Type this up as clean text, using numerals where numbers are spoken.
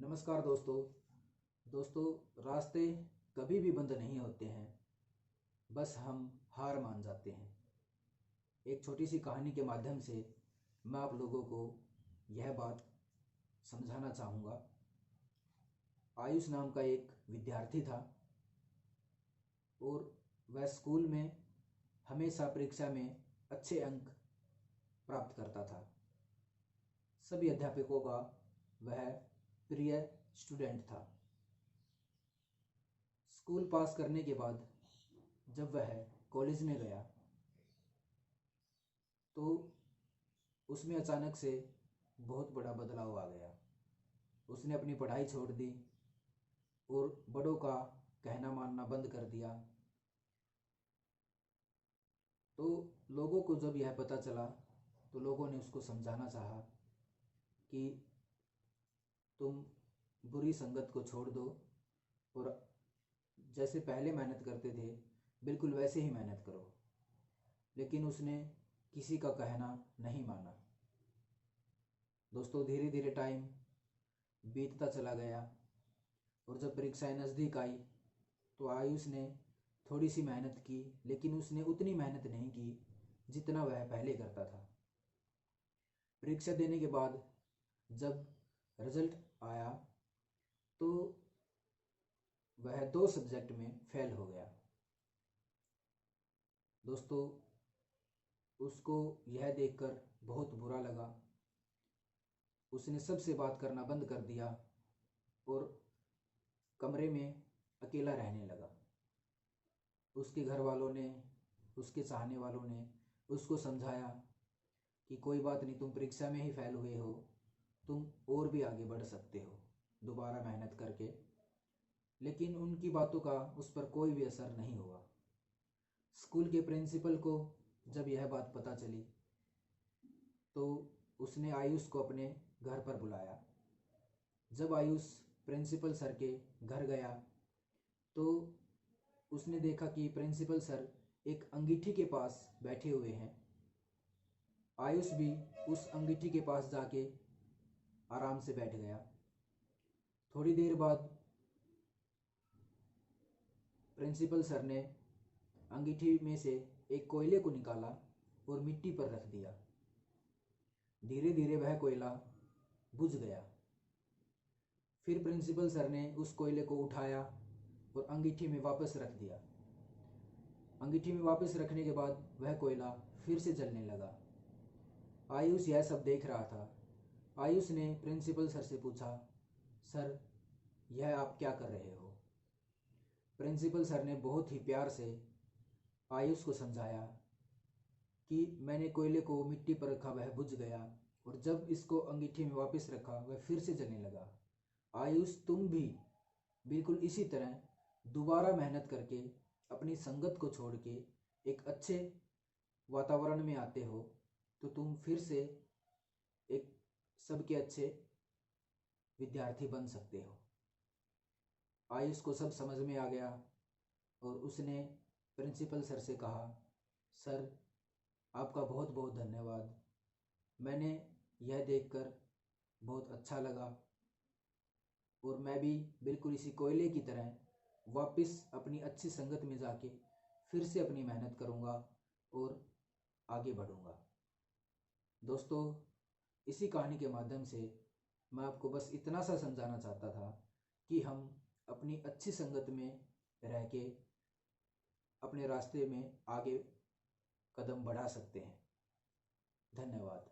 नमस्कार दोस्तों। रास्ते कभी भी बंद नहीं होते हैं, बस हम हार मान जाते हैं। एक छोटी सी कहानी के माध्यम से मैं आप लोगों को यह बात समझाना चाहूँगा। आयुष नाम का एक विद्यार्थी था और वह स्कूल में हमेशा परीक्षा में अच्छे अंक प्राप्त करता था। सभी अध्यापकों का वह प्रिय स्टूडेंट था। स्कूल पास करने के बाद जब वह कॉलेज में गया तो उसमें अचानक से बहुत बड़ा बदलाव आ गया। उसने अपनी पढ़ाई छोड़ दी और बड़ों का कहना मानना बंद कर दिया। तो लोगों को जब यह पता चला तो लोगों ने उसको समझाना चाहा कि तुम बुरी संगत को छोड़ दो और जैसे पहले मेहनत करते थे बिल्कुल वैसे ही मेहनत करो। लेकिन उसने किसी का कहना नहीं माना। दोस्तों, धीरे धीरे टाइम बीतता चला गया और जब परीक्षाएं नज़दीक आई तो आयुष ने थोड़ी सी मेहनत की, लेकिन उसने उतनी मेहनत नहीं की जितना वह पहले करता था। परीक्षा देने के बाद जब रिजल्ट आया तो वह 2 सब्जेक्ट में फेल हो गया। दोस्तों, उसको यह देखकर बहुत बुरा लगा। उसने सबसे बात करना बंद कर दिया और कमरे में अकेला रहने लगा। उसके घर वालों ने, उसके चाहने वालों ने उसको समझाया कि कोई बात नहीं, तुम परीक्षा में ही फेल हुए हो, तुम और भी आगे बढ़ सकते हो दोबारा मेहनत करके। लेकिन उनकी बातों का उस पर कोई भी असर नहीं हुआ। स्कूल के प्रिंसिपल को जब यह बात पता चली तो उसने आयुष को अपने घर पर बुलाया। जब आयुष प्रिंसिपल सर के घर गया तो उसने देखा कि प्रिंसिपल सर एक अंगीठी के पास बैठे हुए हैं। आयुष भी उस अंगीठी के पास जाके आराम से बैठ गया। थोड़ी देर बाद प्रिंसिपल सर ने अंगीठी में से एक कोयले को निकाला और मिट्टी पर रख दिया। धीरे धीरे वह कोयला बुझ गया। फिर प्रिंसिपल सर ने उस कोयले को उठाया और अंगीठी में वापस रख दिया। अंगीठी में वापस रखने के बाद वह कोयला फिर से जलने लगा। आयुष यह सब देख रहा था। आयुष ने प्रिंसिपल सर से पूछा, सर, यह आप क्या कर रहे हो? प्रिंसिपल सर ने बहुत ही प्यार से आयुष को समझाया कि मैंने कोयले को मिट्टी पर रखा, वह बुझ गया, और जब इसको अंगीठी में वापस रखा वह फिर से जलने लगा। आयुष, तुम भी बिल्कुल इसी तरह दोबारा मेहनत करके अपनी संगत को छोड़ के एक अच्छे वातावरण में आते हो तो तुम फिर से एक सबके अच्छे विद्यार्थी बन सकते हो। आयुष को सब समझ में आ गया और उसने प्रिंसिपल सर से कहा, सर, आपका बहुत बहुत धन्यवाद। मैंने यह देखकर बहुत अच्छा लगा और मैं भी बिल्कुल इसी कोयले की तरह वापस अपनी अच्छी संगत में जाके फिर से अपनी मेहनत करूँगा और आगे बढ़ूँगा। दोस्तों, इसी कहानी के माध्यम से मैं आपको बस इतना सा समझाना चाहता था कि हम अपनी अच्छी संगत में रह के अपने रास्ते में आगे कदम बढ़ा सकते हैं। धन्यवाद।